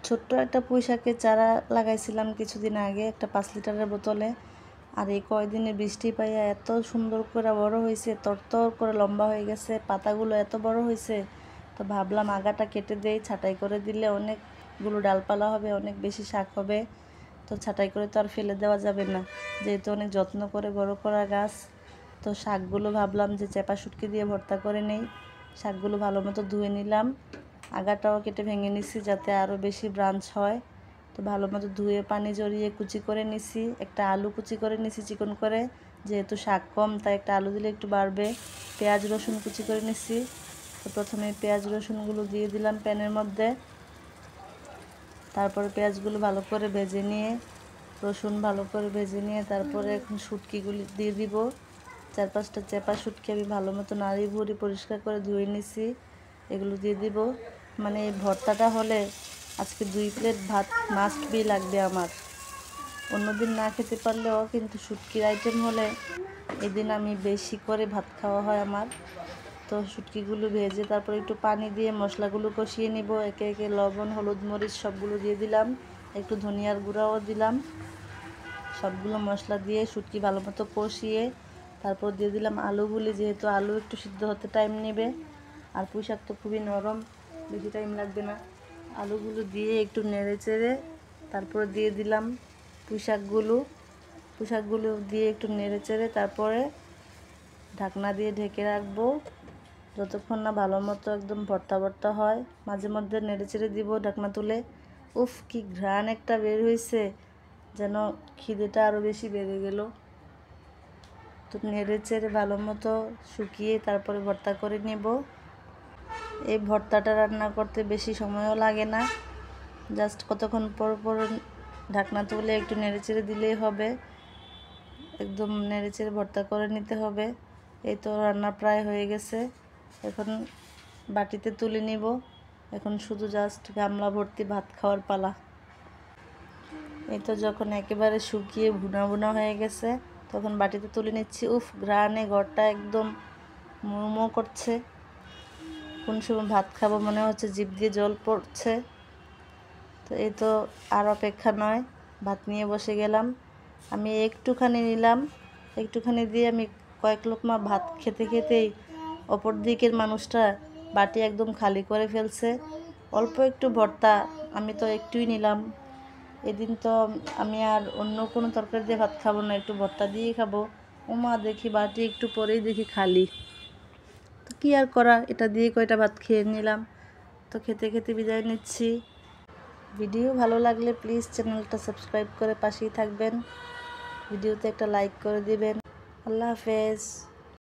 ছোট্ট একটা পুঁইশাকের চারা লাগাইছিলাম কিছুদিন আগে একটা 5 লিটারের বোতলে। আর এই কয়দিনে বৃষ্টি পাইয়া এত সুন্দর করে বড় হয়েছে, তরতর করে লম্বা হয়ে গেছে, পাতাগুলো এত বড় হয়েছে। তো ভাবলাম আগাটা কেটে দেই, ছাঁটাই করে দিলে অনেকগুলো ডালপালা হবে, অনেক বেশি শাক হবে। তো ছাঁটাই করে তো আর ফেলে দেওয়া যাবে না, যেহেতু অনেক যত্ন করে বড় করা গাছ। তো শাকগুলো ভাবলাম যে চেপা শুটকি দিয়ে ভর্তা করে নেই। শাকগুলো ভালো মতো ধুয়ে নিলাম, আগাটাও কেটে ভেঙে নিছি যাতে আরও বেশি ব্রাঞ্চ হয়। তো ভালো মতো ধুয়ে পানি জড়িয়ে কুচি করে নিছি। একটা আলু কুচি করে নিছি চিকন করে, যেহেতু শাক কম তাই একটা আলু দিলে একটু বাড়বে। পেঁয়াজ রসুন কুচি করে নিছি। তো প্রথমে পেঁয়াজ রসুনগুলো দিয়ে দিলাম প্যানের মধ্যে। তারপরে পেঁয়াজগুলো ভালো করে ভেজে নিয়ে, রসুন ভালো করে ভেজে নিয়ে তারপরে এখন শুটকিগুলি দিয়ে দিব। 4-5টা চেপা শুটকি আমি ভালো মতো নাড়ি ভুড়ি পরিষ্কার করে ধুয়ে নিছি, এগুলো দিয়ে দিব। মানে এই ভর্তাটা হলে আজকে 2 প্লেট ভাত মাস্ট বি লাগবে আমার। অন্যদিন না খেতে পারলেও কিন্তু শুটকির আইটেম হলে এদিন আমি বেশি করে ভাত খাওয়া হয় আমার। তো শুটকিগুলো ভেজে তারপরে একটু পানি দিয়ে মশলাগুলো কষিয়ে নিব। একে একে লবণ হলুদ মরিচ সবগুলো দিয়ে দিলাম, একটু ধনিয়ার গুঁড়াও দিলাম। সবগুলো মশলা দিয়ে শুটকি ভালো মতো কষিয়ে তারপর দিয়ে দিলাম আলুগুলি, যেহেতু আলু একটু সিদ্ধ হতে টাইম নেবে। আর পুঁই শাক তো খুবই নরম, বেশি টাইম লাগবে না। আলুগুলো দিয়ে একটু নেড়ে চেড়ে তারপরে দিয়ে দিলাম পুঁই শাকগুলো দিয়ে একটু নেড়ে চেড়ে তারপরে ঢাকনা দিয়ে ঢেকে রাখবো যতক্ষণ না ভালো মতো একদম ভর্তা ভর্তা হয়। মাঝে মধ্যে নেড়ে চেড়ে দিব ঢাকনা তুলে। উফ, কি ঘ্রাণ একটা বের হয়েছে, যেন খিদেটা আরও বেশি বেড়ে গেল। তো নেড়ে চেড়ে ভালো মতো শুকিয়ে তারপরে ভর্তা করে নেব। এই ভর্তাটা রান্না করতে বেশি সময়ও লাগে না, জাস্ট কতক্ষণ পর পর ঢাকনা তুলে একটু নেড়ে চেড়ে দিলেই হবে। একদম নেড়ে চেড়ে ভর্তা করে নিতে হবে। এই তো রান্না প্রায় হয়ে গেছে, এখন বাটিতে তুলে নিব। এখন শুধু জাস্ট গামলা ভর্তি ভাত খাওয়ার পালা। এই তো যখন একেবারে শুকিয়ে ভুনা ভুনা হয়ে গেছে তখন বাটিতে তুলে নিচ্ছি। উফ, ঘ্রাণে ঘরটা একদম মুড়মুড় করছে। কোন সময় ভাত খাবো মনে হচ্ছে, জিভ দিয়ে জল পড়ছে। তো এই তো আর অপেক্ষা নয়, ভাত নিয়ে বসে গেলাম। আমি একটুখানি নিলাম, একটুখানি দিয়ে আমি কয়েক লোকমা ভাত খেতে খেতেই অপর দিকের মানুষটা বাটি একদম খালি করে ফেলছে। অল্প একটু ভর্তা, আমি তো একটুই নিলাম। এদিন তো আমি আর অন্য কোনো তরকারি দিয়ে ভাত খাবো না, একটু ভর্তা দিয়েই খাবো। ওমা, দেখি বাটি একটু পরেই দেখি খালি। তো কী আর করা, এটা দিয়ে কয়টা ভাত খেয়ে নিলাম। তো খেতে খেতে বিদায় নিচ্ছি। ভিডিও ভালো লাগলে প্লিজ চ্যানেলটা সাবস্ক্রাইব করে পাশেই থাকবেন, ভিডিওতে একটা লাইক করে দিবেন। আল্লাহ হাফেজ।